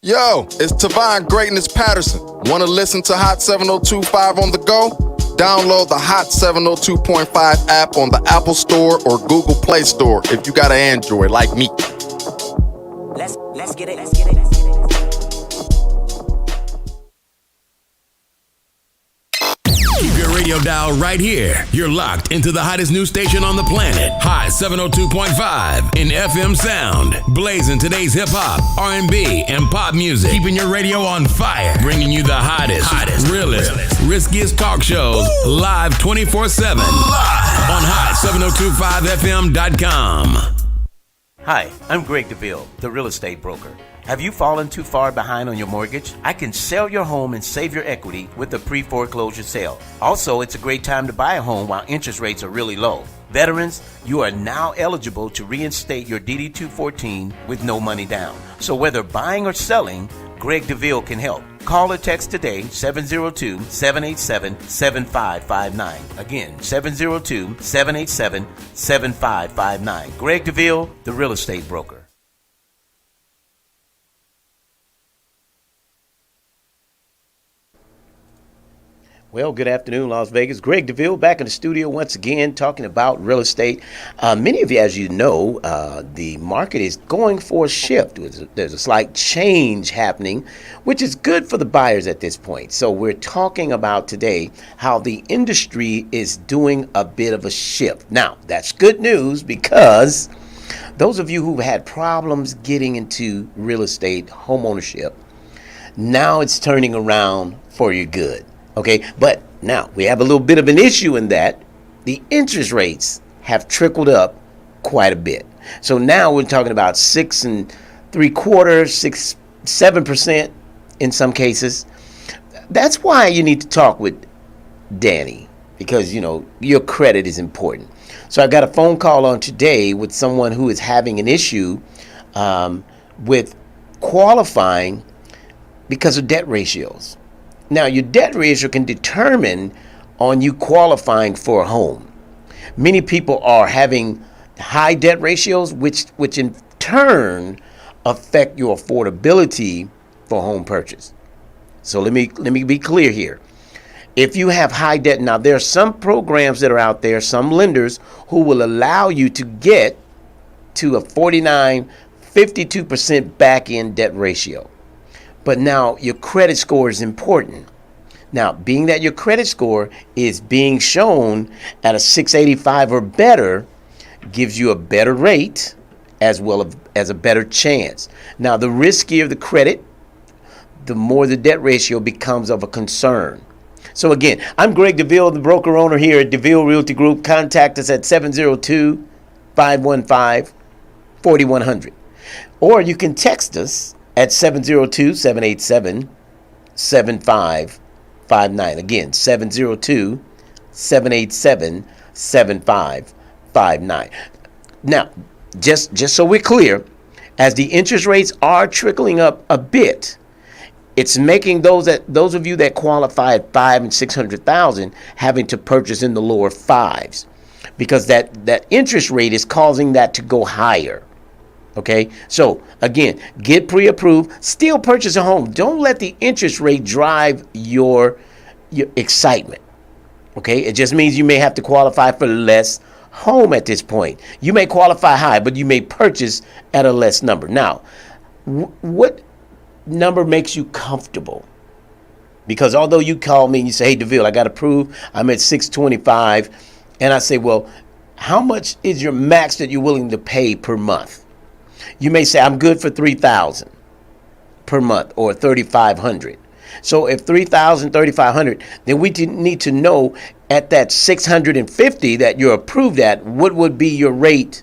Yo, it's Tavon Greatness Patterson. Want to listen to Hot 702.5 on the go? Download the Hot 702.5 app on the Apple Store or Google Play Store if you got an Android like me. Let's get it. Keep your radio dial right here. You're locked into the hottest news station on the planet. Hot 702.5 in FM sound. Blazing today's hip-hop, R&B, and pop music. Keeping your radio on fire. Bringing you the hottest, realest, riskiest talk shows live 24/7 on hot7025fm.com. Hi, I'm Greg Deville, the real estate broker. Have you fallen too far behind on your mortgage? I can sell your home and save your equity with a pre-foreclosure sale. Also, it's a great time to buy a home while interest rates are really low. Veterans, you are now eligible to reinstate your DD-214 with no money down. So whether buying or selling, Greg Deville can help. Call or text today, 702-787-7559. Again, 702-787-7559. Greg Deville, the real estate broker. Well, good afternoon, Las Vegas. Greg Deville back in the studio once again talking about real estate. Many of you, as you know, the market is going for a shift. There's a slight change happening, which is good for the buyers at this point. So we're talking about today how the industry is doing a bit of a shift. Now, that's good news because those of you who've had problems getting into real estate, home ownership, now it's turning around for your good. Okay, but now we have a little bit of an issue in that the interest rates have trickled up quite a bit. So now we're talking about 6.75%, 7% in some cases. That's why you need to talk with Danny because, you know, your credit is important. So I got a phone call on today with someone who is having an issue with qualifying because of debt ratios. Now, your debt ratio can determine on you qualifying for a home. Many people are having high debt ratios, which in turn affect your affordability for home purchase. So let me be clear here. If you have high debt, now there are some programs that are out there, some lenders who will allow you to get to a 49, 52% back-end debt ratio. But now your credit score is important. Now, being that your credit score is being shown at a 685 or better gives you a better rate as well as a better chance. Now, the riskier the credit, the more the debt ratio becomes of a concern. So again, I'm Greg Deville, the broker owner here at Deville Realty Group. Contact us at 702-515-4100. Or you can text us at 702-787-7559. Again, 702-787-7559. Now, just so we're clear, as the interest rates are trickling up a bit, it's making those of you that qualify at $500,000 and $600,000 having to purchase in the lower fives, because that interest rate is causing that to go higher. Okay, so again, get pre-approved, still purchase a home. Don't let the interest rate drive your excitement. Okay, it just means you may have to qualify for less home at this point. You may qualify high, but you may purchase at a less number. Now, what number makes you comfortable? Because although you call me and you say, hey, Deville, I got approved, I'm at 625, and I say, well, how much is your max that you're willing to pay per month? You may say, I'm good for $3,000 per month or $3,500. So if $3,000, $3,500, then we need to know at that $650 that you're approved at, what would be your rate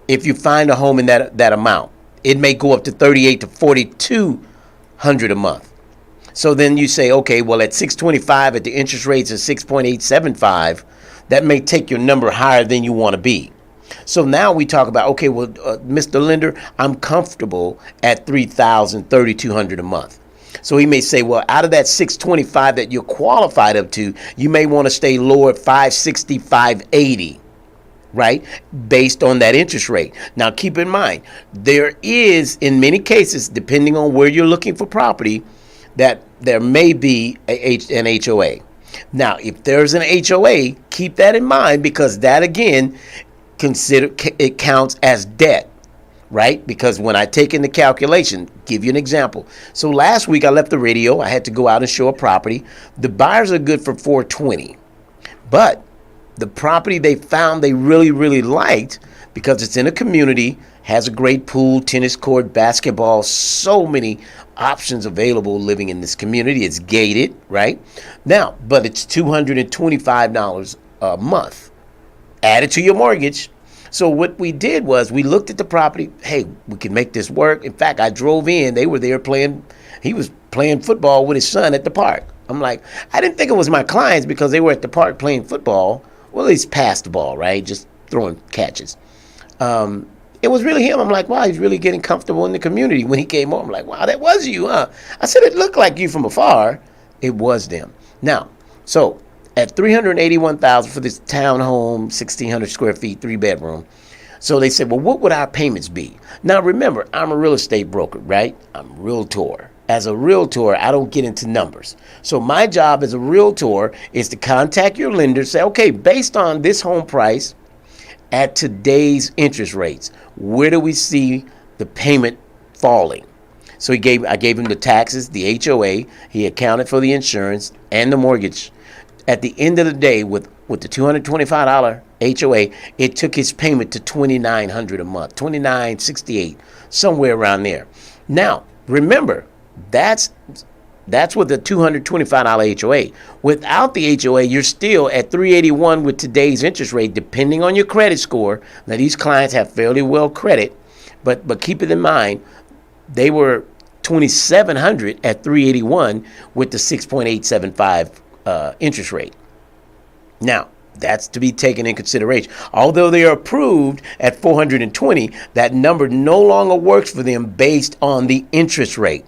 if you find a home in that amount? It may go up to $3,800 to $4,200 a month. So then you say, okay, well, at 625 at the interest rates of 6.875, that may take your number higher than you want to be. So now we talk about, okay, well, Mr. Lender, I'm comfortable at $3,000, $3,200 a month. So he may say, well, out of that 625 that you're qualified up to, you may want to stay lower at 560, 580. right? Based on that interest rate. Now, keep in mind, there is, in many cases, depending on where you're looking for property, that there may be an HOA. Now, if there's an HOA, keep that in mind, because that, again, it counts as debt, right? Because when I take in the calculation, give you an example. So last week I left the radio. I had to go out and show a property. The buyers are good for $420, but the property they found they really, really liked, because it's in a community, has a great pool, tennis court, basketball, so many options available living in this community. It's gated, right? Now, but it's $225 a month added to your mortgage. So what we did was we looked at the property. Hey, we can make this work. In fact, I drove in. They were there playing. He was playing football with his son at the park. I'm like, I didn't think it was my clients because they were at the park playing football. Well, at least passed the ball, right? Just throwing catches. It was really him. I'm like, wow, he's really getting comfortable in the community. When he came over, I'm like, wow, that was you, huh? I said, it looked like you from afar. It was them. Now, so at $381,000 for this townhome, 1,600 square feet, 3-bedroom. So they said, well, what would our payments be? Now, remember, I'm a real estate broker, right? I'm a realtor. As a realtor, I don't get into numbers. So my job as a realtor is to contact your lender, say, okay, based on this home price at today's interest rates, where do we see the payment falling? So I gave him the taxes, the HOA, he accounted for the insurance and the mortgage. At the end of the day, with the $225 HOA, it took his payment to $2,900 a month, $2,968, somewhere around there. Now, remember, that's with the $225 HOA. Without the HOA, you're still at $381 with today's interest rate, depending on your credit score. Now, these clients have fairly well credit, but keep it in mind, they were $2,700 at $381 with the 6.875 interest rate. Now, that's to be taken in consideration. Although they are approved at $420, that number no longer works for them based on the interest rate.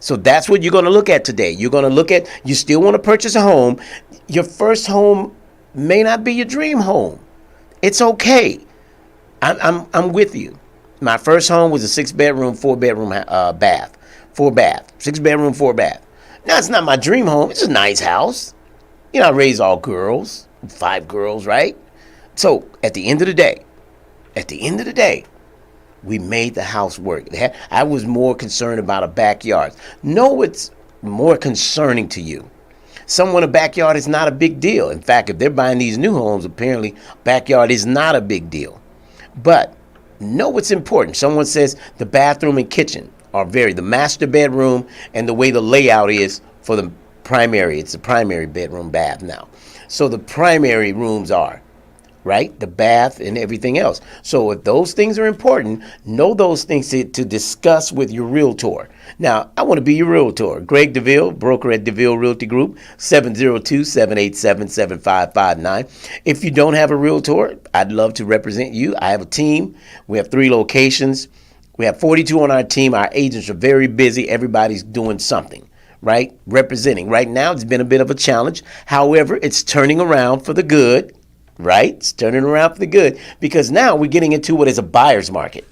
So that's what you're going to look at today. You're going to look at, you still want to purchase a home. Your first home may not be your dream home. It's okay. I'm with you. My first home was a 6-bedroom, 4-bedroom bath. 4-bath. 6-bedroom, 4-bath. Now, it's not my dream home. It's a nice house. You know, I raised all girls, 5 girls, right? So at the end of the day, we made the house work. I was more concerned about a backyard. Know what's more concerning to you. Someone a backyard is not a big deal. In fact, if they're buying these new homes, apparently backyard is not a big deal. But know what's important. Someone says the bathroom and kitchen are the master bedroom and the way the layout is for the primary. It's the primary bedroom bath now. So the primary rooms are, right? The bath and everything else. So if those things are important, know those things to discuss with your realtor. Now, I want to be your realtor. Greg Deville, broker at Deville Realty Group, 702-787-7559. If you don't have a realtor, I'd love to represent you. I have a team. We have 3 locations. We have 42 on our team. Our agents are very busy. Everybody's doing something, right? Representing. Right now, it's been a bit of a challenge. However, it's turning around for the good. Right? It's turning around for the good, because now we're getting into what is a buyer's market.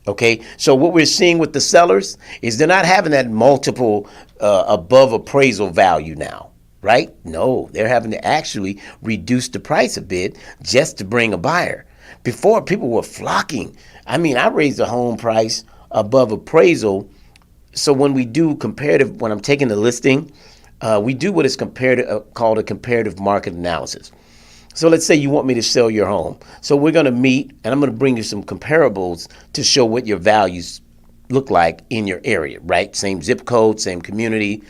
Okay? So what we're seeing with the sellers is they're not having that multiple above appraisal value now. Right? No, they're having to actually reduce the price a bit just to bring a buyer. Before, people were flocking. I mean, I raised the home price above appraisal. So when we do comparative, when I'm taking the listing, we do what is called a comparative market analysis. So let's say you want me to sell your home. So we're going to meet, and I'm going to bring you some comparables to show what your values look like in your area, right? Same zip code, same community,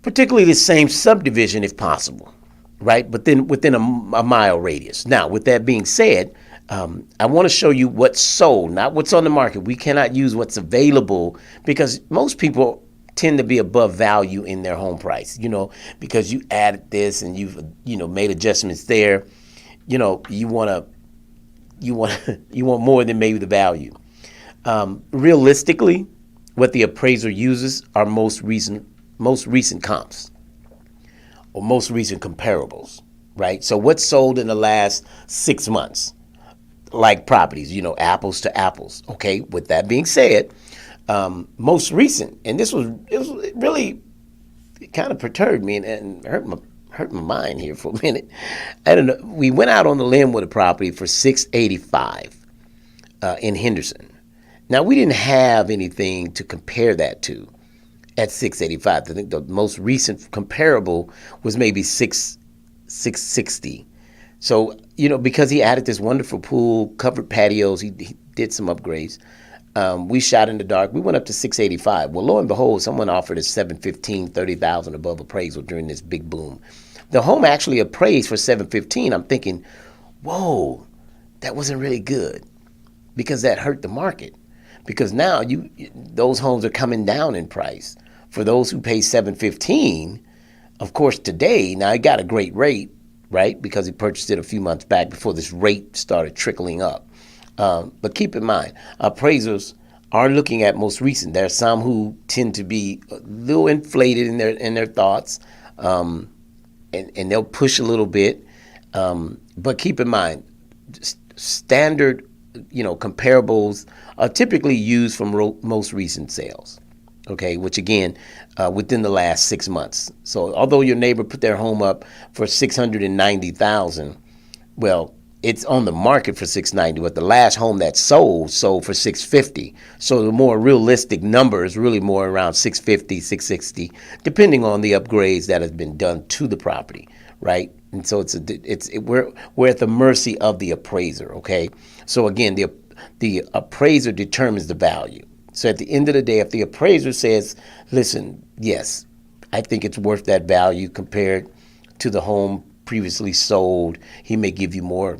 particularly the same subdivision if possible, right? But then within a mile radius. Now, with that being said, I want to show you what's sold, not what's on the market. We cannot use what's available because most people tend to be above value in their home price, because you added this and you've, made adjustments there. You want more than maybe the value. Realistically, what the appraiser uses are most recent comps or most recent comparables, right? So what's sold in the last 6 months? like properties, apples to apples. Okay, with that being said, most recent, and it was really, it kind of perturbed me and hurt my mind here for a minute. I don't know. We went out on the limb with a property for 685 in Henderson. Now we didn't have anything to compare that to at 685. I think the most recent comparable was maybe 660. So, because he added this wonderful pool, covered patios, he did some upgrades. We shot in the dark. We went up to 685. Well, lo and behold, someone offered us 715, 30,000 above appraisal during this big boom. The home actually appraised for 715. I'm thinking, whoa, that wasn't really good, because that hurt the market. Because now those homes are coming down in price. For those who pay 715, of course, today, now he got a great rate, right? Because he purchased it a few months back before this rate started trickling up. But keep in mind, appraisers are looking at most recent. There are some who tend to be a little inflated in their thoughts, and they'll push a little bit. But keep in mind, standard, comparables are typically used from most recent sales. Okay, which again, within the last 6 months. So although your neighbor put their home up for 690,000, well, it's on the market for 690, but the last home that sold for 650. So the more realistic number is really more around 650, 660, depending on the upgrades that has been done to the property, right? And so we're at the mercy of the appraiser. Okay, so again, the appraiser determines the value. So at the end of the day, if the appraiser says, listen, yes, I think it's worth that value compared to the home previously sold, he may give you more,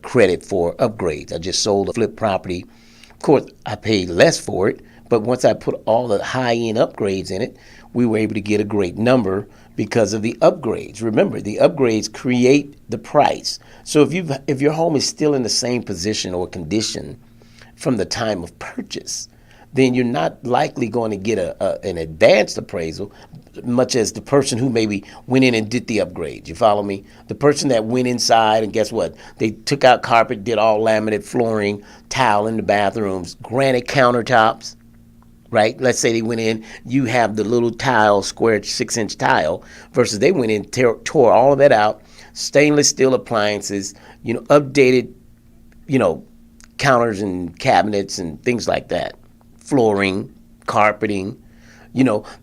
credit for upgrades. I just sold a flip property. Of course, I paid less for it, but once I put all the high-end upgrades in it, we were able to get a great number because of the upgrades. Remember, the upgrades create the price. So if your home is still in the same position or condition from the time of purchase, then you're not likely going to get an advanced appraisal, much as the person who maybe went in and did the upgrade. You follow me? The person that went inside and guess what? They took out carpet, did all laminate flooring, tile in the bathrooms, granite countertops, right? Let's say they went in, you have the little tile, square 6-inch tile, versus they went in, tore all of that out, stainless steel appliances, updated, counters and cabinets and things like that. Flooring, carpeting,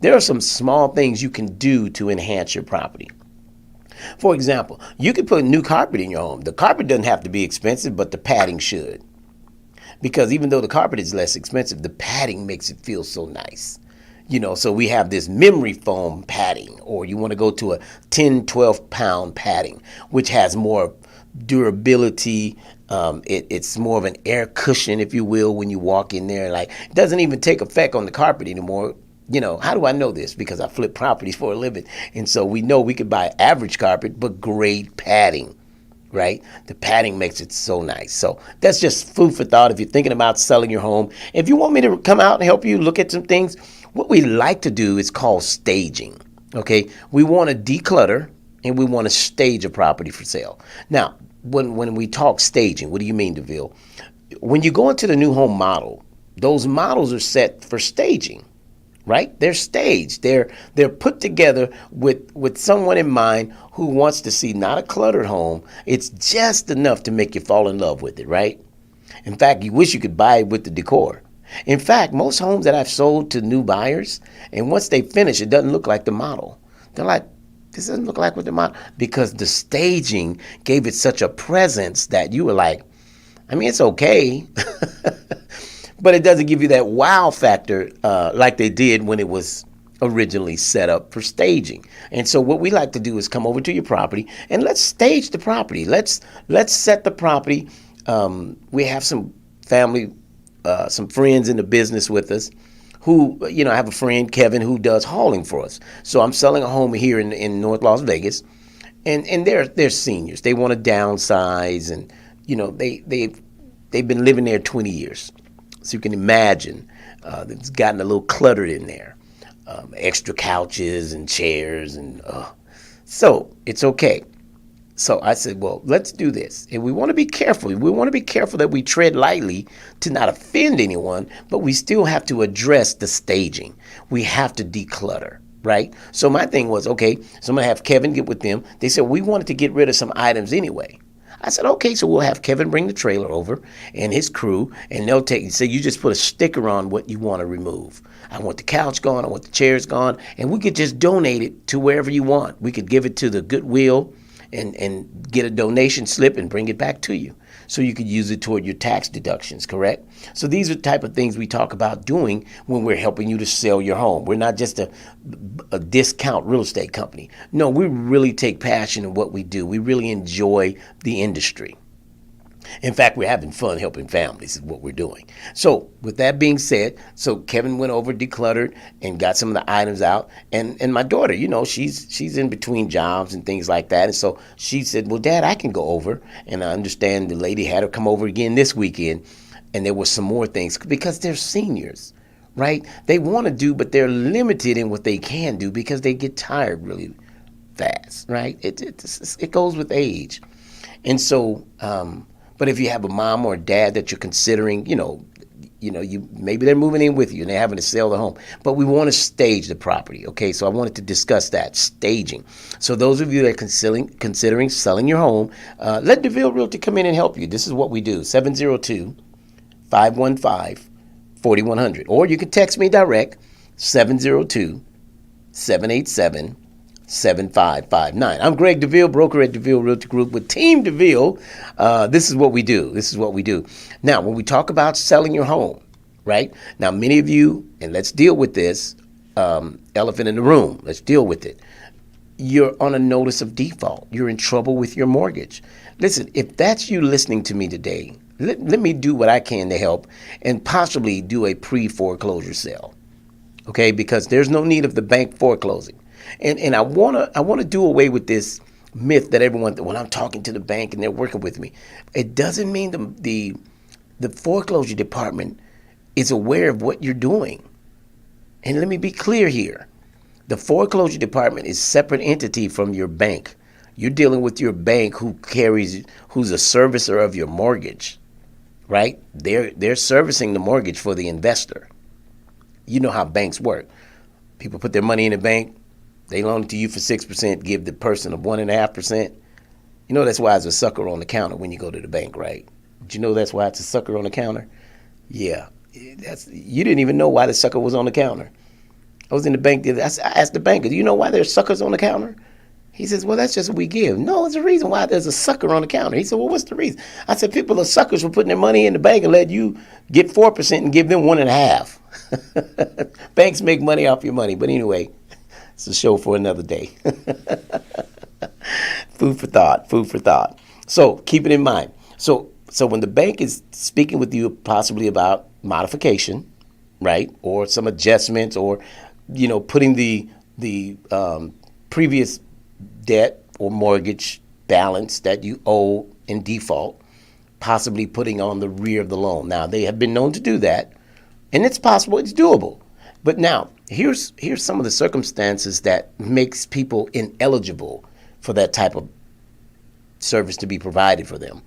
there are some small things you can do to enhance your property. For example, you could put new carpet in your home. The carpet doesn't have to be expensive, but the padding should. Because even though the carpet is less expensive, the padding makes it feel so nice. So we have this memory foam padding, or you want to go to a 10, 12 pound padding, which has more durability. It's more of an air cushion, if you will, when you walk in there. Like, it doesn't even take effect on the carpet anymore. How do I know this? Because I flip properties for a living. And so we know we could buy average carpet, but great padding, right? The padding makes it so nice. So that's just food for thought if you're thinking about selling your home. If you want me to come out and help you look at some things, what we like to do is called staging, okay? We want to declutter and we want to stage a property for sale. Now, when we talk staging, what do you mean, Deville? When you go into the new home model, those models are set for staging, right? They're staged. They're put together with someone in mind who wants to see not a cluttered home. It's just enough to make you fall in love with it, right? In fact, you wish you could buy it with the decor. In fact, most homes that I've sold to new buyers, and once they finish, it doesn't look like the model. They're like, this doesn't look like what the model, because the staging gave it such a presence that you were like, I mean, it's okay, but it doesn't give you that wow factor like they did when it was originally set up for staging. And so what we like to do is come over to your property and let's stage the property. Let's set the property. We have some family, some friends in the business with us who, I have a friend, Kevin, who does hauling for us. So I'm selling a home here in North Las Vegas, and they're seniors. They want to downsize, and they've been living there 20 years. So you can imagine it's gotten a little cluttered in there, extra couches and chairs, and so it's okay. So I said, well, let's do this. And we want to be careful. We want to be careful that we tread lightly to not offend anyone, but we still have to address the staging. We have to declutter, right? So my thing was, okay, so I'm going to have Kevin get with them. They said, we wanted to get rid of some items anyway. I said, okay, so we'll have Kevin bring the trailer over and his crew, and they'll take, so you just put a sticker on what you want to remove. I want the couch gone, I want the chairs gone, and we could just donate it to wherever you want. We could give it to the Goodwill and get a donation slip and bring it back to you. So you could use it toward your tax deductions, correct? So these are the type of things we talk about doing when we're helping you to sell your home. We're not just a discount real estate company. No, we really take passion in what we do. We really enjoy the industry. In fact, we're having fun helping families is what we're doing. So with that being said, so Kevin went over, decluttered, and got some of the items out. And my daughter, you know, she's in between jobs and things like that. And so she said, well, Dad, I can go over. And I understand the lady had her come over again this weekend. And there were some more things because they're seniors, right? They want to do, but they're limited in what they can do because they get tired really fast, right? It goes with age. And so, but if you have a mom or a dad that you're considering, you maybe they're moving in with you and they're having to sell the home. But we want to stage the property, okay? So I wanted to discuss that, staging. So those of you that are considering selling your home, let Deville Realty come in and help you. This is what we do, 702-515-4100. Or you can text me direct, 702-787-7559. I'm Greg Deville, broker at Deville Realty Group with Team Deville. This is what we do. Now, when we talk about selling your home, right? Now, many of you, and let's deal with this elephant in the room. Let's deal with it. You're on a notice of default. You're in trouble with your mortgage. Listen, if that's you listening to me today, let me do what I can to help and possibly do a pre-foreclosure sale, okay? Because there's no need of the bank foreclosing. And I wanna do away with this myth that everyone, when I'm talking to the bank and they're working with me, it doesn't mean the foreclosure department is aware of what you're doing. And let me be clear here. The foreclosure department is a separate entity from your bank. You're dealing with your bank who's a servicer of your mortgage, right? They're servicing the mortgage for the investor. You know how banks work. People put their money in the bank. They loan it to you for 6%, give the person a 1.5%. You know that's why it's a sucker on the counter when you go to the bank, right? Did you know that's why it's a sucker on the counter? Yeah, you didn't even know why the sucker was on the counter. I was in the bank. I asked the banker, do you know why there's suckers on the counter? He says, well, that's just what we give. No, there's a reason why there's a sucker on the counter. He said, well, what's the reason? I said, people are suckers for putting their money in the bank and let you get 4% and give them 1.5%. Banks make money off your money. But anyway, it's a show for another day. Food for thought. So keep it in mind. So when the bank is speaking with you possibly about modification, right, or some adjustments, or putting the previous debt or mortgage balance that you owe in default, possibly putting on the rear of the loan. Now, they have been known to do that, and it's possible, it's doable. But now, here's some of the circumstances that makes people ineligible for that type of service to be provided for them.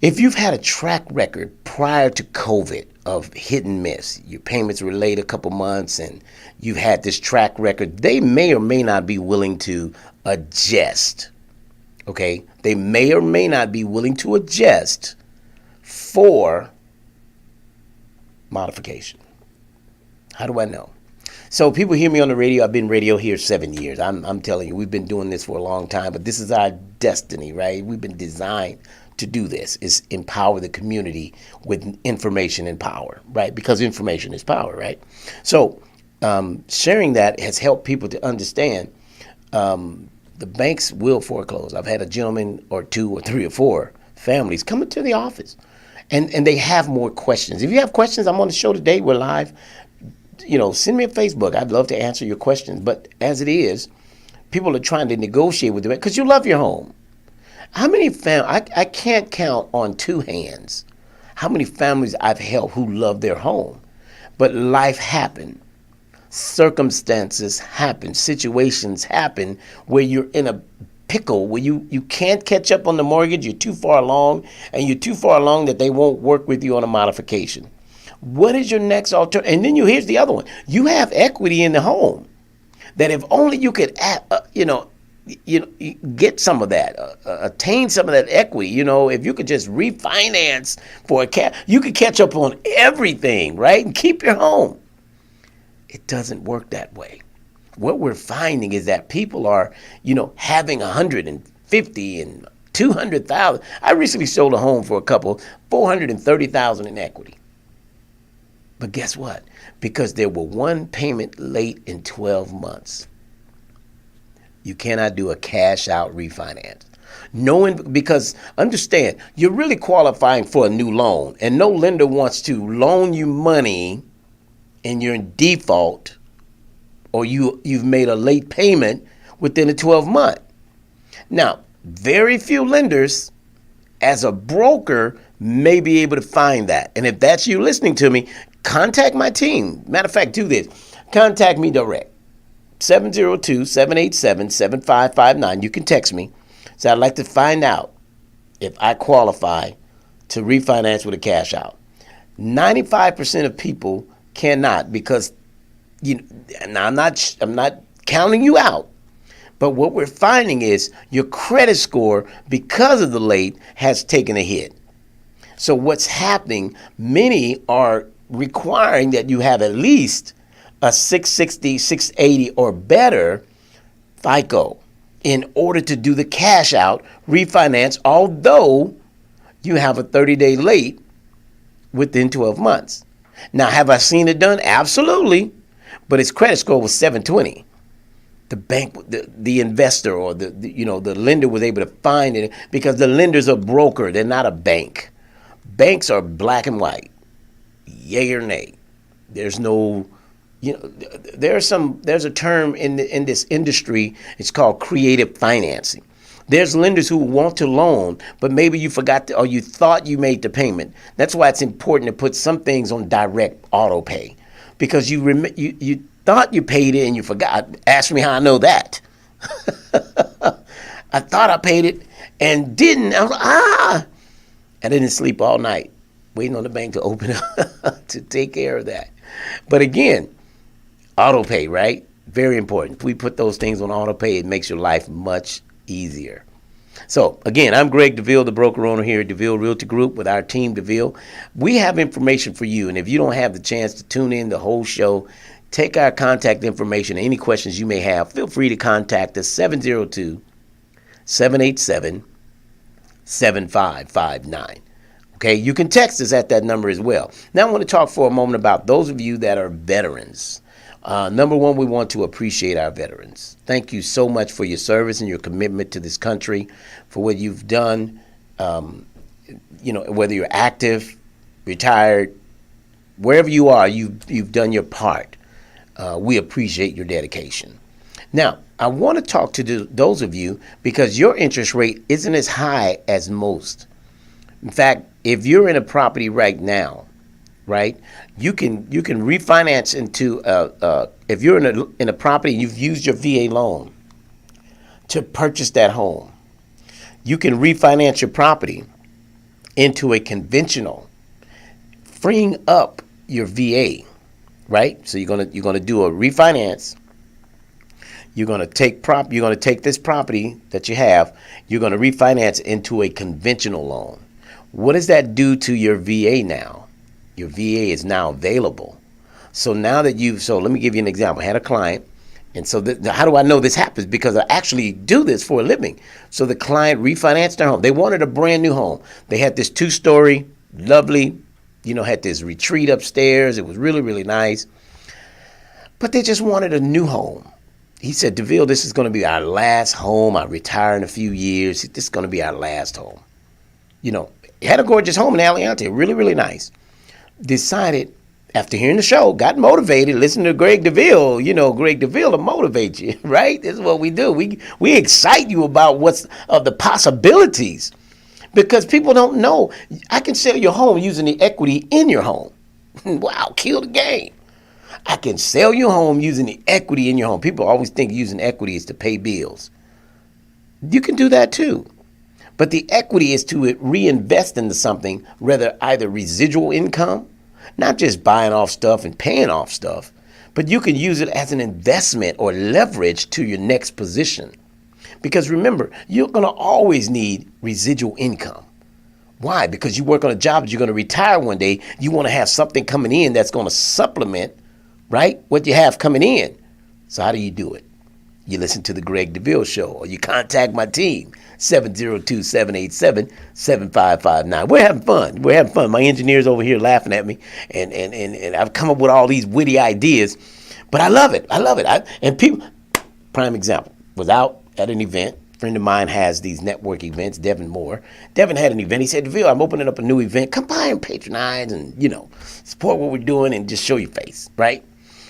If you've had a track record prior to COVID of hit and miss, your payments were late a couple months and you've had this track record, they may or may not be willing to adjust, okay? They may or may not be willing to adjust for modification. How do I know? So people hear me on the radio. I've been radio here 7 years. I'm telling you, we've been doing this for a long time, but this is our destiny, right? We've been designed to do this, is empower the community with information and power, right? Because information is power, right? So sharing that has helped people to understand the banks will foreclose. I've had a gentleman or two or three or four families come into the office and they have more questions. If you have questions, I'm on the show today. We're live. Send me a Facebook. I'd love to answer your questions. But as it is, people are trying to negotiate with the bank because you love your home. How many I can't count on two hands how many families I've helped who love their home. But life happened. Circumstances happen. Situations happen where you're in a pickle where you can't catch up on the mortgage, you're too far along, and you're too far along that they won't work with you on a modification. What is your next alternative? And then here's the other one. You have equity in the home that if only you could, get some of that, attain some of that equity. If you could just refinance for you could catch up on everything, right? And keep your home. It doesn't work that way. What we're finding is that people are, having 150 and 200,000. I recently sold a home for a couple, 430,000 in equity. But guess what? Because there were one payment late in 12 months. You cannot do a cash out refinance. Because understand, you're really qualifying for a new loan, and no lender wants to loan you money and you're in default, or you've made a late payment within a 12-month. Now, very few lenders, as a broker, may be able to find that. And if that's you listening to me, contact my team. Matter of fact, do this. Contact me direct. 702-787-7559. You can text me. So I'd like to find out if I qualify to refinance with a cash out. 95% of people cannot, because now I'm not counting you out. But what we're finding is your credit score, because of the late, has taken a hit. So what's happening, many are requiring that you have at least a 660, 680 or better FICO in order to do the cash out refinance, although you have a 30-day late within 12 months. Now, have I seen it done? Absolutely. But his credit score was 720. The bank, the investor or the lender was able to find it because the lender's a broker. They're not a bank. Banks are black and white. Yay or nay. There's no, there's a term in this industry. It's called creative financing. There's lenders who want to loan, but maybe you forgot or you thought you made the payment. That's why it's important to put some things on direct auto pay, because you thought you paid it and you forgot. Ask me how I know that. I thought I paid it and didn't. I was like, I didn't sleep all night waiting on the bank to open up to take care of that. But again, auto pay, right? Very important. If we put those things on auto pay, it makes your life much easier. So again, I'm Greg Deville, the broker owner here at Deville Realty Group with our team Deville. We have information for you, and if you don't have the chance to tune in the whole show, take our contact information. Any questions you may have, feel free to contact us, 702-787-7559. Okay, you can text us at that number as well. Now I want to talk for a moment about those of you that are veterans. Number one, we want to appreciate our veterans. Thank you so much for your service and your commitment to this country, for what you've done. Whether you're active, retired, wherever you are, you've done your part. We appreciate your dedication. Now, I want to talk to those of you because your interest rate isn't as high as most. In fact, if you're in a property right now, right, you can refinance into if you're in a property, you've used your VA loan to purchase that home, you can refinance your property into a conventional, freeing up your VA, right? So you're gonna do a refinance. You're gonna take this property that you have, you're gonna refinance into a conventional loan. What does that do to your VA now? Your VA is now available. So now that let me give you an example. I had a client, and so how do I know this happens? Because I actually do this for a living. So the client refinanced their home. They wanted a brand new home. They had this 2-story, lovely, had this retreat upstairs. It was really, really nice. But they just wanted a new home. He said, Deville, this is going to be our last home. I retire in a few years. This is going to be our last home. Had a gorgeous home in Aliante, really, really nice. Decided, after hearing the show, got motivated, listened to Greg Deville. Greg Deville to motivate you, right? This is what we do. We excite you about of the possibilities, because people don't know. I can sell your home using the equity in your home. Wow, kill the game. I can sell your home using the equity in your home. People always think using equity is to pay bills. You can do that too. But the equity is to reinvest into something, rather either residual income, not just buying off stuff and paying off stuff, but you can use it as an investment or leverage to your next position. Because remember, you're going to always need residual income. Why? Because you work on a job that you're going to retire one day. You want to have something coming in that's going to supplement, right, what you have coming in. So how do you do it? You listen to the Greg Deville Show, or you contact my team, 702-787-7559. We're having fun. We're having fun. My engineer's over here laughing at me, and I've come up with all these witty ideas, but I love it. I love it. And people, prime example, was out at an event. A friend of mine has these network events, Devin Moore. Devin had an event. He said, Deville, I'm opening up a new event. Come by and patronize and, support what we're doing and just show your face, right?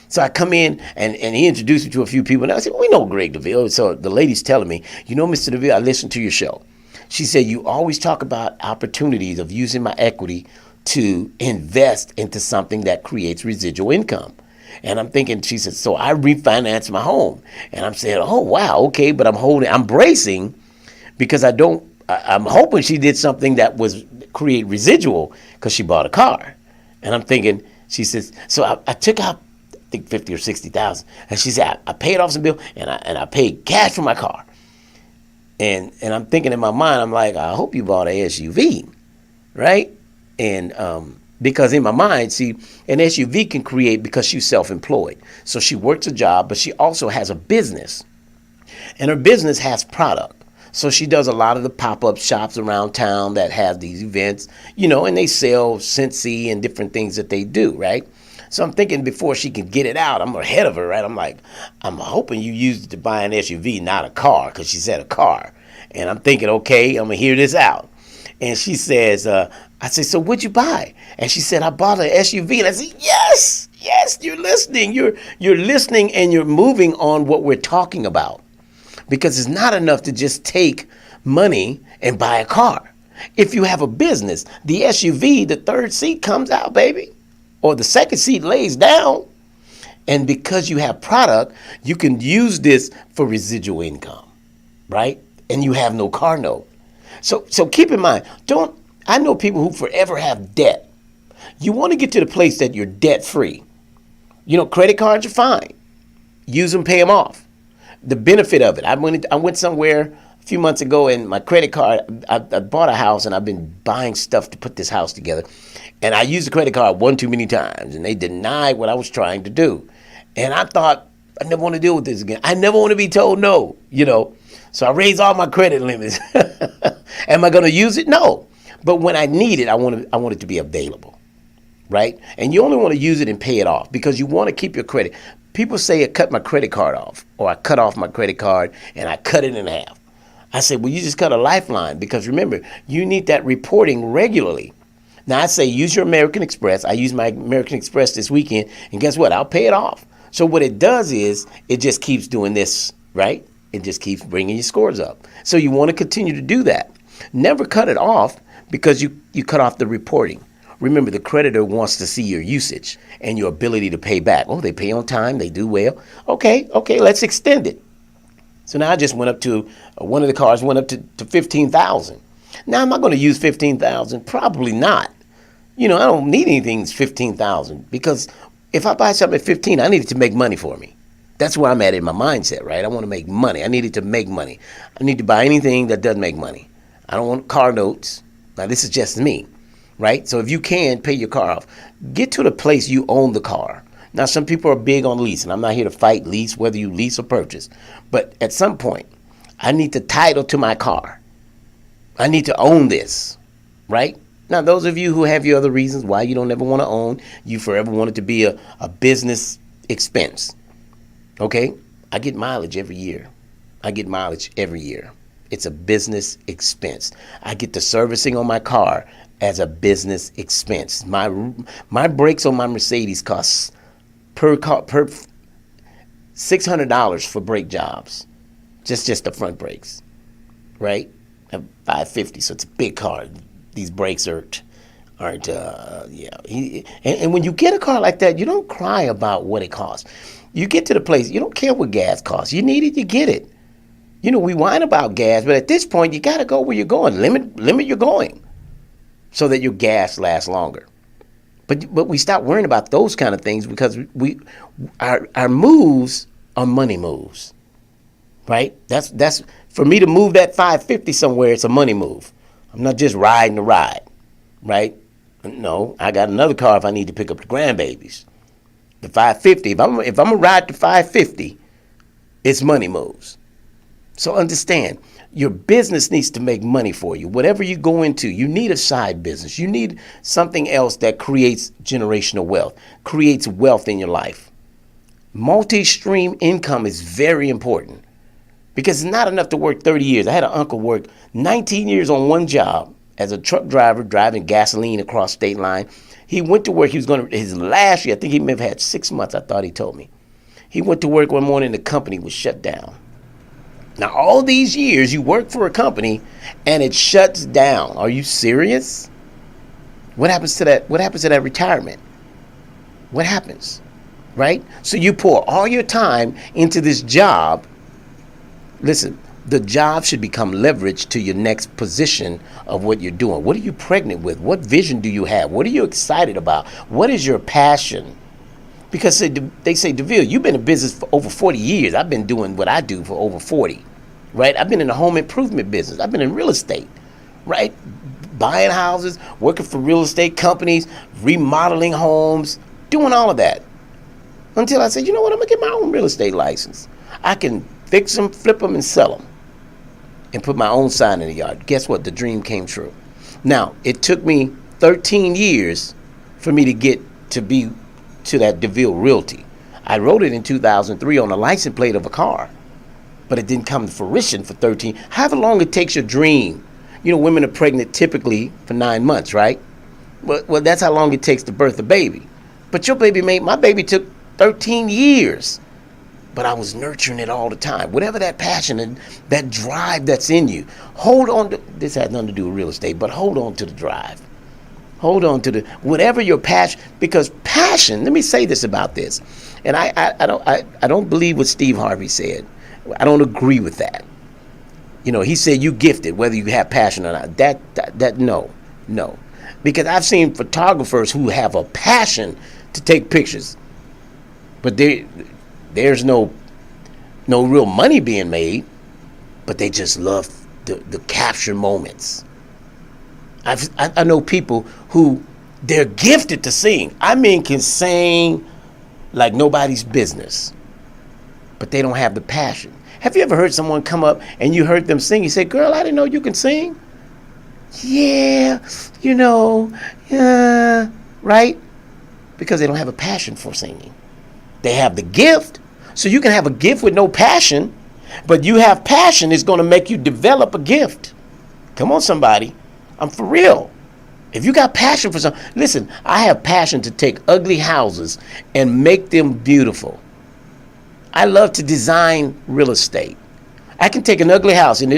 So I come in, and he introduced me to a few people, and I said, we know Greg Deville. So the lady's telling me, Mr. Deville, I listened to your show. She said, you always talk about opportunities of using my equity to invest into something that creates residual income. And I'm thinking, she said, so I refinanced my home. And I'm saying, oh, wow, okay, but I'm bracing because I'm hoping she did something that was create residual because she bought a car. And I'm thinking, she says, so I took out, I think 50 or 60,000. And she said, I paid off some bill and I paid cash for my car. And I'm thinking in my mind, I'm like, I hope you bought an SUV, right? And because in my mind, see, an SUV can create because she's self-employed. So she works a job, but she also has a business. And her business has product. So she does a lot of the pop-up shops around town that have these events, and they sell Scentsy and different things that they do, right? So I'm thinking before she can get it out, I'm ahead of her, right? I'm like, I'm hoping you used it to buy an SUV, not a car, because she said a car. And I'm thinking, okay, I'm going to hear this out. And she says, I said, so what'd you buy? And she said, I bought an SUV. And I said, yes, you're listening. You're listening and you're moving on what we're talking about. Because it's not enough to just take money and buy a car. If you have a business, the SUV, the third seat comes out, baby. Or the second seat lays down. And because you have product, you can use this for residual income, right? And you have no car note. So keep in mind, I know people who forever have debt. You want to get to the place that you're debt free. Credit cards are fine. Use them, pay them off. The benefit of it. I went somewhere a few months ago and my credit card, I bought a house and I've been buying stuff to put this house together. And I used the credit card one too many times and they denied what I was trying to do. And I thought, I never want to deal with this again. I never want to be told no, So I raised all my credit limits. Am I going to use it? No. But when I need it, I want it to be available, right? And you only want to use it and pay it off because you want to keep your credit. People say I cut my credit card off or I cut off my credit card and I cut it in half. I said, well, you just cut a lifeline because remember, you need that reporting regularly. Now I say use your American Express. I used my American Express this weekend and guess what? I'll pay it off. So what it does is it just keeps doing this, right? It just keeps bringing your scores up. So you want to continue to do that. Never cut it off because you cut off the reporting. Remember, the creditor wants to see your usage and your ability to pay back. Oh, they pay on time. They do well. Okay, let's extend it. So now I just went up to, one of the cars went up to 15,000. Now, am I going to use 15,000? Probably not. I don't need anything that's 15,000 because if I buy something at 15, I need it to make money for me. That's where I'm at in my mindset, right? I want to make money. I need it to make money. I need to buy anything that doesn't make money. I don't want car notes. Now, this is just me, right? So if you can, pay your car off. Get to the place you own the car. Now, some people are big on lease, and I'm not here to fight lease, whether you lease or purchase. But at some point, I need the title to my car. I need to own this, right? Now, those of you who have your other reasons why you don't ever want to own, you forever want it to be a business expense. Okay? I get mileage every year. It's a business expense. I get the servicing on my car as a business expense. My brakes on my Mercedes costs per $600 for brake jobs. Just the front brakes, right? $550, so it's a big car. These brakes aren't. And when you get a car like that, you don't cry about what it costs. You get to the place, you don't care what gas costs. You need it, you get it. We whine about gas, but at this point, you got to go where you're going. Limit your going so that your gas lasts longer. But we stop worrying about those kind of things because our moves are money moves, right? That's for me to move that 550 somewhere. It's a money move. I'm not just riding the ride, right? No, I got another car if I need to pick up the grandbabies. The 550. If I'm gonna ride the 550, it's money moves. So understand, your business needs to make money for you. Whatever you go into, you need a side business. You need something else that creates generational wealth, creates wealth in your life. Multi-stream income is very important because it's not enough to work 30 years. I had an uncle work 19 years on one job as a truck driver driving gasoline across state line. He went to work. He was going to, his last year, I think he may have had 6 months, I thought he told me. He went to work one morning, the company was shut down. Now, all these years, you work for a company and it shuts down. Are you serious? What happens to that? What happens to that retirement? What happens? Right? So you pour all your time into this job. Listen, the job should become leverage to your next position of what you're doing. What are you pregnant with? What vision do you have? What are you excited about? What is your passion? Because they say, Deville, you've been in business for over 40 years. I've been doing what I do for over 40, right? I've been in the home improvement business. I've been in real estate, right? Buying houses, working for real estate companies, remodeling homes, doing all of that. Until I said, you know what, I'm going to get my own real estate license. I can fix them, flip them, and sell them and put my own sign in the yard. Guess what? The dream came true. Now, it took me 13 years for me to get to that Deville Realty. I wrote it in 2003 on the license plate of a car, but it didn't come to fruition for 13. However long it takes your dream. Women are pregnant typically for 9 months, right? Well, that's how long it takes to birth a baby. But my baby took 13 years, but I was nurturing it all the time. Whatever that passion and that drive that's in you, hold on to, this has nothing to do with real estate, but hold on to the drive. Hold on to whatever your passion, because passion, let me say this about this. And I don't believe what Steve Harvey said. I don't agree with that. He said you gifted, whether you have passion or not. That no. Because I've seen photographers who have a passion to take pictures, but there's no real money being made, but they just love the capture moments. I know people who they're gifted to sing. I mean, can sing like nobody's business, but they don't have the passion. Have you ever heard someone come up and you heard them sing? You say, girl, I didn't know you can sing. Yeah, right? Because they don't have a passion for singing. They have the gift. So you can have a gift with no passion, but you have passion is going to make you develop a gift. Come on, somebody. I'm for real. If you got passion for something, listen, I have passion to take ugly houses and make them beautiful. I love to design real estate. I can take an ugly house and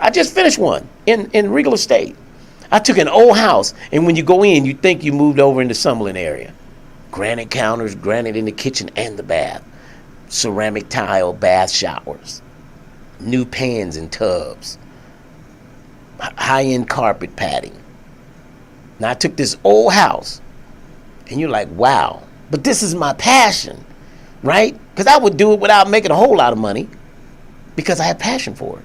I just finished one in real estate. I took an old house, and when you go in, you think you moved over in the Summerlin area. Granite counters, granite in the kitchen and the bath. Ceramic tile bath showers. New pans and tubs. High-end carpet padding. Now, I took this old house, and you're like, wow, but this is my passion, right? Because I would do it without making a whole lot of money because I have passion for it.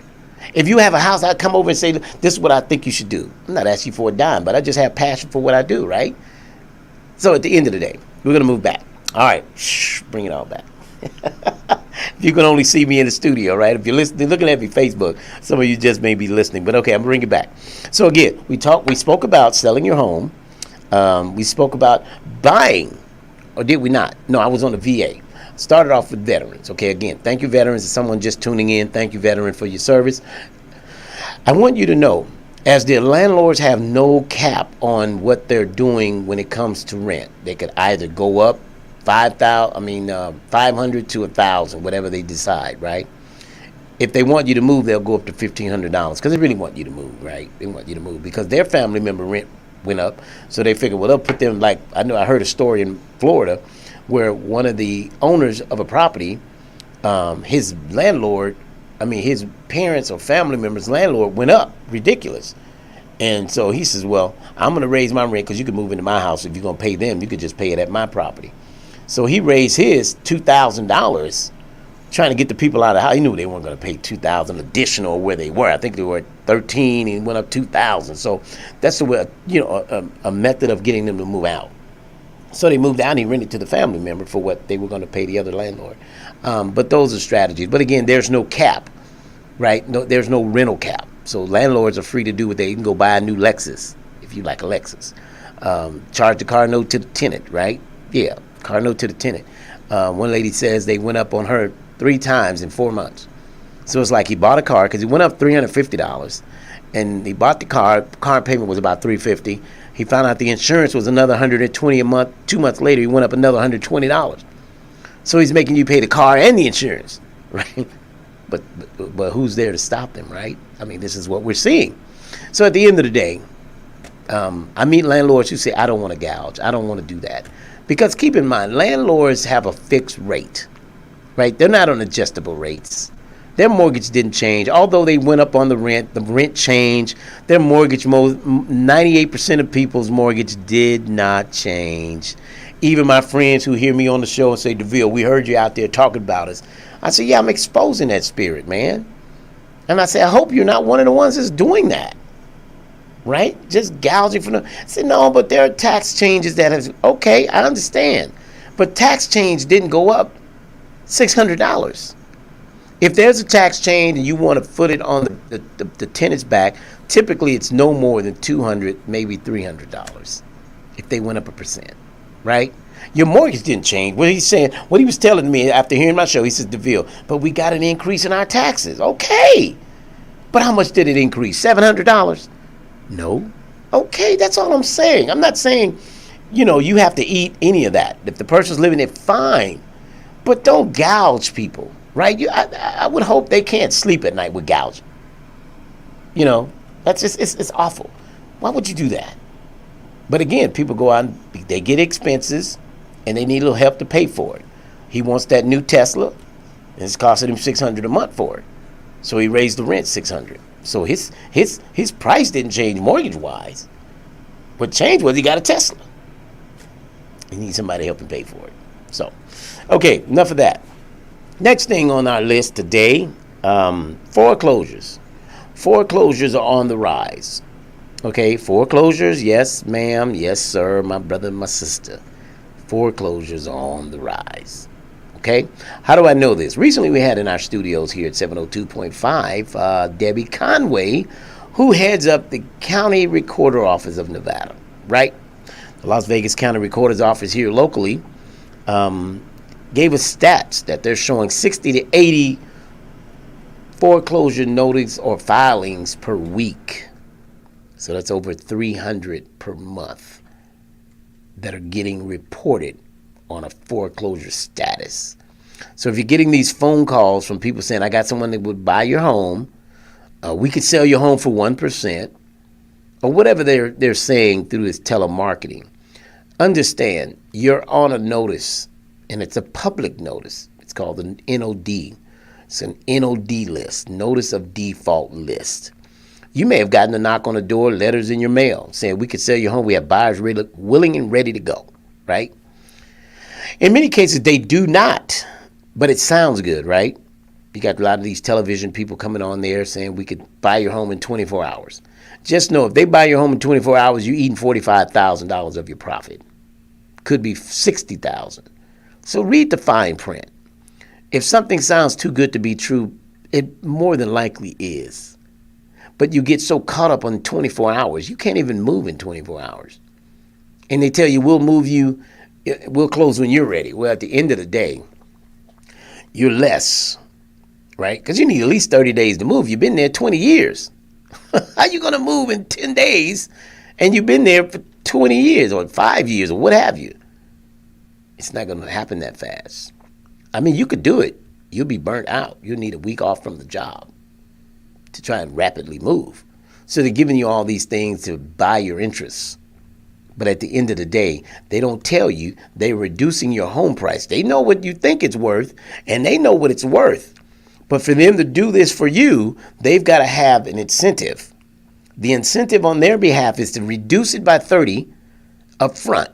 If you have a house, I'd come over and say, this is what I think you should do. I'm not asking you for a dime, but I just have passion for what I do, right? So at the end of the day, we're going to move back. All right, bring it all back. You can only see me in the studio, right? If you're listening, looking at me Facebook, some of you just may be listening. But okay, I'm bringing it back. So again, we spoke about selling your home. We spoke about buying, or did we not? No, I was on the VA. Started off with veterans. Okay, again, thank you, veterans. If someone just tuning in, thank you, veteran, for your service. I want you to know, as the landlords have no cap on what they're doing when it comes to rent, they could either go up 500 to 1,000, whatever they decide, right? If they want you to move, they'll go up to $1,500 because they really want you to move, right? They want you to move because their family member rent went up, so they figure, well, they'll put them I heard a story in Florida where one of the owners of a property, his landlord I mean, his parents or family members' landlord went up ridiculous. And so he says, well, I'm going to raise my rent because you can move into my house. If you're going to pay them, you could just pay it at my property. So he raised his $2,000 trying to get the people out of the house. He knew they weren't going to pay $2,000 additional where they were. I think they were at 13 and he went up $2,000. So that's the way, a method of getting them to move out. So they moved out and he rented to the family member for what they were going to pay the other landlord. But those are strategies. But again, there's no cap, right? No, there's no rental cap. So landlords are free to do what they can go buy a new Lexus, if you like a Lexus. Charge the car note to the tenant, right? Yeah, car note to the tenant. One lady says they went up on her 3 times in 4 months. So it's like he bought a car because he went up $350, and he bought the car. Car payment was about $350. He found out the insurance was another $120 a month. 2 months later, he went up another $120. So he's making you pay the car and the insurance, right? But who's there to stop them, right? I mean, this is what we're seeing. So at the end of the day, I meet landlords who say, I don't want to gouge. I don't want to do that. Because keep in mind, landlords have a fixed rate, right? They're not on adjustable rates. Their mortgage didn't change. Although they went up on the rent changed. Their mortgage, 98% of people's mortgage did not change. Even my friends who hear me on the show and say, Deville, we heard you out there talking about us. I say, yeah, I'm exposing that spirit, man. And I say, I hope you're not one of the ones that's doing that, right? Just gouging from the... I said, no, but there are tax changes that have... Okay, I understand. But tax change didn't go up $600. If there's a tax change and you want to foot it on the tenant's back, typically it's no more than $200, maybe $300 if they went up 1%, right? Your mortgage didn't change. What he's saying, what he was telling me after hearing my show, he says, Deville, but we got an increase in our taxes. Okay. But how much did it increase? $700? No. Okay, that's all I'm saying. I'm not saying, you have to eat any of that. If the person's living it, fine. But don't gouge people, right? I would hope they can't sleep at night with gouging. That's just, it's awful. Why would you do that? But again, people go out and they get expenses and they need a little help to pay for it. He wants that new Tesla and it's costing him $600 a month for it. So he raised the rent $600. So his price didn't change mortgage wise. What changed was he got a Tesla. He needs somebody to help him pay for it. So, okay, enough of that. Next thing on our list today, foreclosures. Foreclosures are on the rise. Okay, foreclosures, yes, ma'am, yes, sir, my brother, my sister. Foreclosures are on the rise. Okay, how do I know this? Recently we had in our studios here at 702.5 Debbie Conway, who heads up the County Recorder Office of Nevada, right? The Las Vegas County Recorder's Office here locally gave us stats that they're showing 60 to 80 foreclosure notice or filings per week. So that's over 300 per month that are getting reported on a foreclosure status. So if you're getting these phone calls from people saying, I got someone that would buy your home, we could sell your home for 1%, or whatever they're saying through this telemarketing, understand you're on a notice, and it's a public notice. It's called an NOD. It's an NOD list, Notice of Default list. You may have gotten a knock on the door, letters in your mail saying we could sell your home. We have buyers willing and ready to go, right? In many cases, they do not, but it sounds good, right? You got a lot of these television people coming on there saying we could buy your home in 24 hours. Just know if they buy your home in 24 hours, you're eating $45,000 of your profit. Could be $60,000. So read the fine print. If something sounds too good to be true, it more than likely is. But you get so caught up on 24 hours, you can't even move in 24 hours. And they tell you, we'll move you, we'll close when you're ready. Well, at the end of the day, you're less, right? Because you need at least 30 days to move. You've been there 20 years. How you going to move in 10 days and you've been there for 20 years or 5 years or what have you? It's not going to happen that fast. I mean, you could do it. You'll be burnt out. You'll need a week off from the job to try and rapidly move. So they're giving you all these things to buy your interests. But at the end of the day, they don't tell you they're reducing your home price. They know what you think it's worth, and they know what it's worth. But for them to do this for you, they've got to have an incentive. The incentive on their behalf is to reduce it by 30 up front.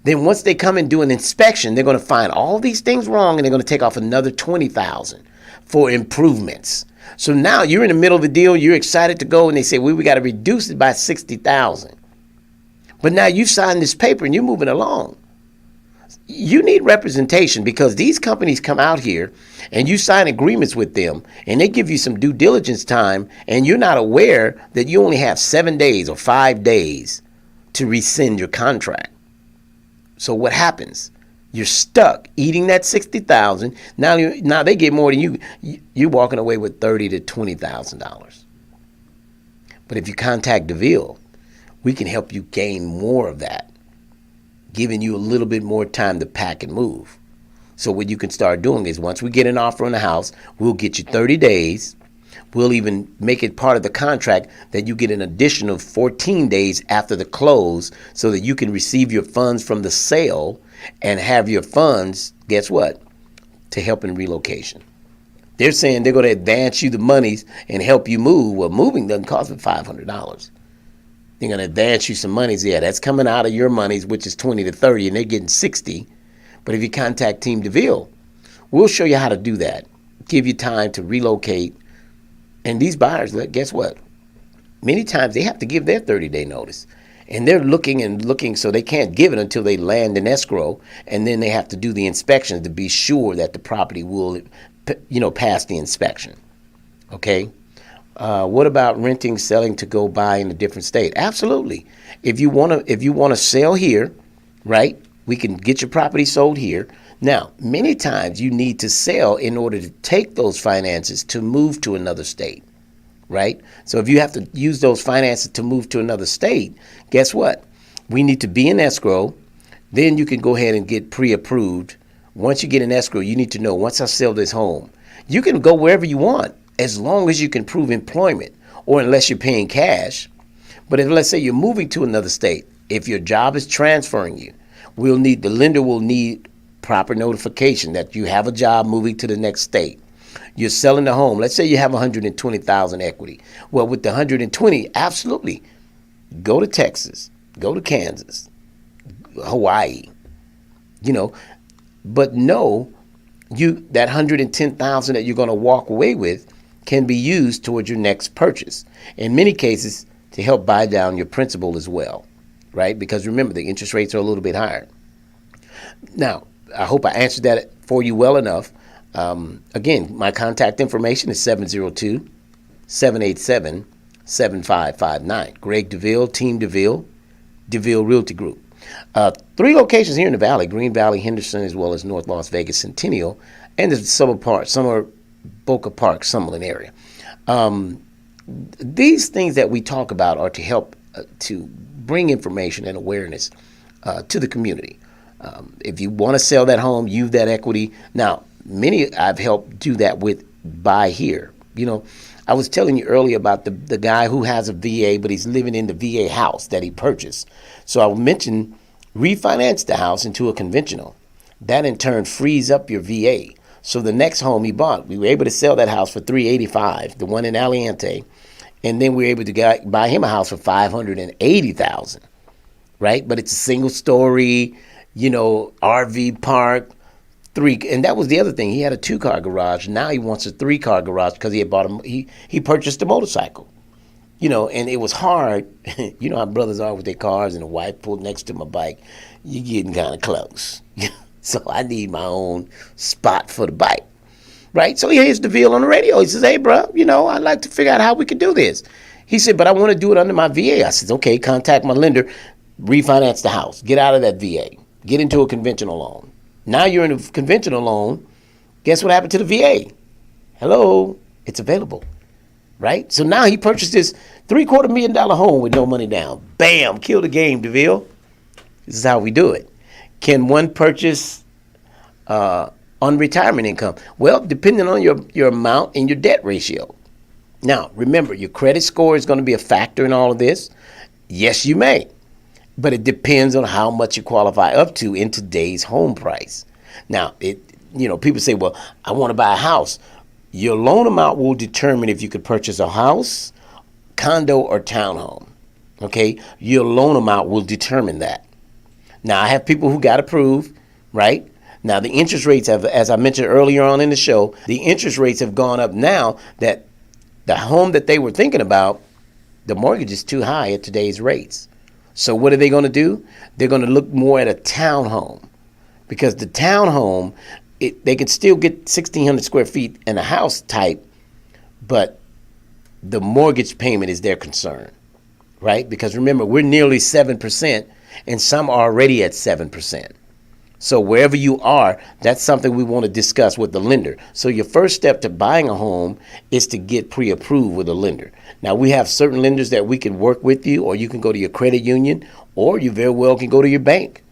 Then once they come and do an inspection, they're going to find all these things wrong, and they're going to take off another $20,000 for improvements. So now you're in the middle of the deal, you're excited to go, and they say, well, we got to reduce it by $60,000. But now you signed this paper and you're moving along. You need representation, because these companies come out here and you sign agreements with them and they give you some due diligence time, and you're not aware that you only have 7 days or 5 days to rescind your contract. So what happens? You're stuck eating that $60,000. Now they get more than you. You're walking away with $30,000 to $20,000. But if you contact Deville, we can help you gain more of that, giving you a little bit more time to pack and move. So what you can start doing is, once we get an offer on the house, we'll get you 30 days. We'll even make it part of the contract that you get an additional 14 days after the close, so that you can receive your funds from the sale and have your funds, guess what, to help in relocation. They're saying they're going to advance you the monies and help you move. Well, moving doesn't cost them $500. They're going to advance you some monies. Yeah, that's coming out of your monies, which is 20 to 30, and they're getting 60. But if you contact Team Deville, we'll show you how to do that, give you time to relocate. And these buyers, guess what? Many times they have to give their 30-day notice. And they're looking, so they can't give it until they land in escrow. And then they have to do the inspections to be sure that the property will, pass the inspection. Okay? What about renting, selling to go buy in a different state? Absolutely. If you want to sell here, right, we can get your property sold here. Now, many times you need to sell in order to take those finances to move to another state, right? So if you have to use those finances to move to another state, guess what? We need to be in escrow. Then you can go ahead and get pre-approved. Once you get in escrow, you need to know, once I sell this home, you can go wherever you want as long as you can prove employment, or unless you're paying cash. But if, let's say, you're moving to another state, if your job is transferring you, the lender will need proper notification that you have a job moving to the next state. You're selling the home. Let's say you have $120,000 equity. Well, with the 120, absolutely, go to Texas, go to Kansas, Hawaii, but know that $110,000 that you're going to walk away with can be used towards your next purchase. In many cases, to help buy down your principal as well, right? Because remember, the interest rates are a little bit higher. Now, I hope I answered that for you well enough. Again, my contact information is 702-787-7559. Greg Deville, Team Deville, Deville Realty Group. 3 locations here in the Valley: Green Valley, Henderson, as well as North Las Vegas, Centennial, and the Summer Boca Park, Summerlin area. These things that we talk about are to help to bring information and awareness to the community. If you want to sell that home, use that equity. Now, many I've helped do that with buy here. I was telling you earlier about the guy who has a VA, but he's living in the VA house that he purchased. So I mentioned refinance the house into a conventional. That in turn frees up your VA. So the next home he bought, we were able to sell that house for $385,000, the one in Aliante, and then we were able to buy him a house for $580,000, right? But it's a single story, RV park, 3, and that was the other thing. He had a 2-car garage. Now he wants a 3-car garage because he had he purchased a motorcycle, and it was hard. How brothers are with their cars, and the wife pulled next to my bike. You're getting kind of close. So I need my own spot for the bike, right? So he hears Deville on the radio. He says, hey, bro, I'd like to figure out how we could do this. He said, but I want to do it under my VA. I said, okay, contact my lender, refinance the house, get out of that VA, get into a conventional loan. Now you're in a conventional loan. Guess what happened to the VA? Hello, it's available, right? So now he purchased this $750,000 home with no money down. Bam, kill the game, Deville. This is how we do it. Can one purchase on retirement income? Well, depending on your amount and your debt ratio. Now, remember, your credit score is going to be a factor in all of this. Yes, you may. But it depends on how much you qualify up to in today's home price. Now, people say, well, I want to buy a house. Your loan amount will determine if you could purchase a house, condo, or townhome. Okay? Your loan amount will determine that. Now, I have people who got approved, right? Now, the interest rates have, as I mentioned earlier on in the show, the interest rates have gone up now that the home that they were thinking about, the mortgage is too high at today's rates. So what are they going to do? They're going to look more at a townhome, because the townhome, they can still get 1,600 square feet in a house type, but the mortgage payment is their concern, right? Because remember, we're nearly 7%, and some are already at 7%. So wherever you are, that's something we want to discuss with the lender. So your first step to buying a home is to get pre-approved with a lender. Now, we have certain lenders that we can work with you, or you can go to your credit union, or you very well can go to your bank.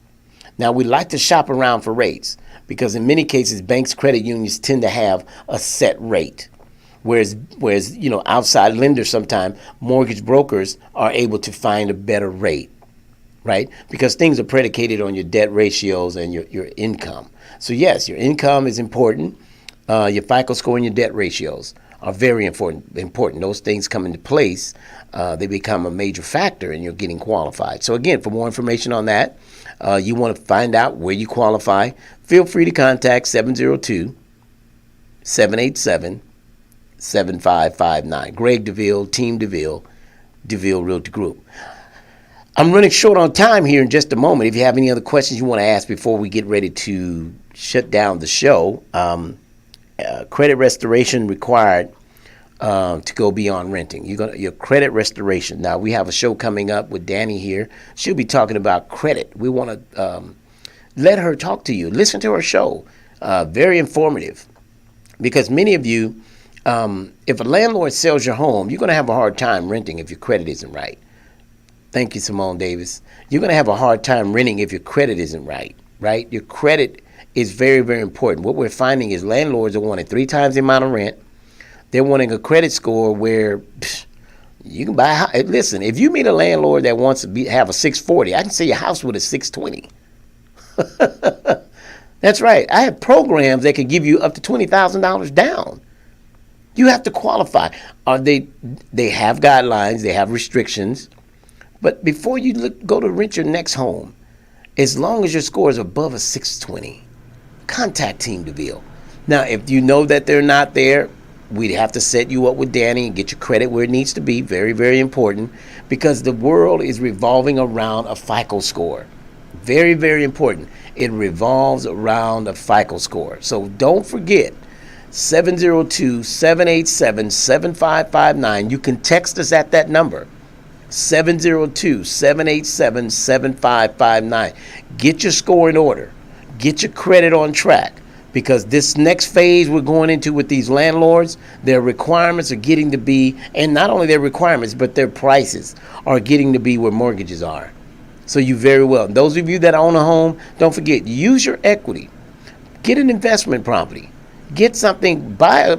Now, we like to shop around for rates, because in many cases, banks, credit unions tend to have a set rate. Whereas outside lenders, sometimes mortgage brokers are able to find a better rate. Right? Because things are predicated on your debt ratios and your income. So yes, your income is important. Your FICO score and your debt ratios are very important. Those things come into place. They become a major factor in your getting qualified. So again, for more information on that, you want to find out where you qualify, feel free to contact 702-787-7559. Greg Deville, Team Deville, Deville Realty Group. I'm running short on time here in just a moment. If you have any other questions you want to ask before we get ready to shut down the show, credit restoration required to go beyond renting. Your credit restoration. Now, we have a show coming up with Danny here. She'll be talking about credit. We want to let her talk to you. Listen to her show. Very informative. Because many of you, if a landlord sells your home, you're going to have a hard time renting if your credit isn't right. Thank you, Simone Davis. You're going to have a hard time renting if your credit isn't right? Your credit is very, very important. What we're finding is landlords are wanting 3 times the amount of rent. They're wanting a credit score where you can buy a house. Listen, if you meet a landlord that wants to have a 640, I can sell your house with a 620. That's right. I have programs that can give you up to $20,000 down. You have to qualify. They have guidelines. They have restrictions. But before you go to rent your next home, as long as your score is above a 620, contact Team Deville. Now, if you know that they're not there, we'd have to set you up with Danny and get your credit where it needs to be. Very, very important, because the world is revolving around a FICO score. Very, very important. It revolves around a FICO score. So don't forget, 702-787-7559. You can text us at that number. 702-787-7559. Get your score in order. Get your credit on track, because this next phase we're going into with these landlords, their requirements are getting to be, and not only their requirements, but their prices are getting to be where mortgages are. So you very well. Those of you that own a home, don't forget, use your equity. Get an investment property. Get something, buy.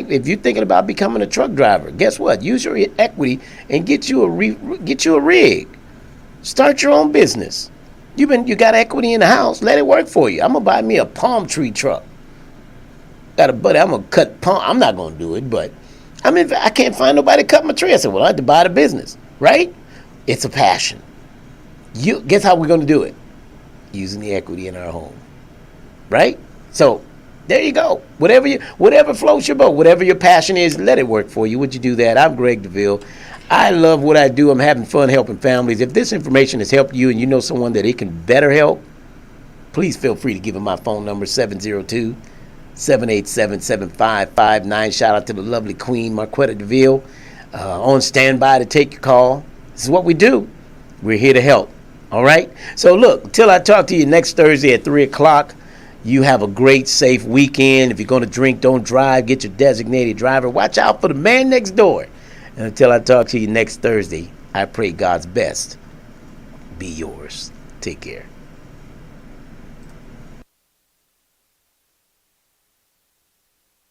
If you're thinking about becoming a truck driver, guess what? Use your equity and get you a rig. Start your own business. You got equity in the house. Let it work for you. I'm gonna buy me a palm tree truck. Got a buddy. I'm gonna cut palm. I'm not gonna do it, but I can't find nobody to cut my tree. I said, well, I have to buy the business, right? It's a passion. Guess how we're gonna do it? Using the equity in our home, right? So. There you go. Whatever floats your boat, whatever your passion is, let it work for you. Would you do that? I'm Greg Deville. I love what I do. I'm having fun helping families. If this information has helped you and you know someone that it can better help, please feel free to give them my phone number, 702-787-7559. Shout out to the lovely Queen, Marquetta Deville, on standby to take your call. This is what we do. We're here to help. All right? So look, until I talk to you next Thursday at 3 o'clock, you have a great, safe weekend. If you're going to drink, don't drive. Get your designated driver. Watch out for the man next door. And until I talk to you next Thursday, I pray God's best be yours. Take care.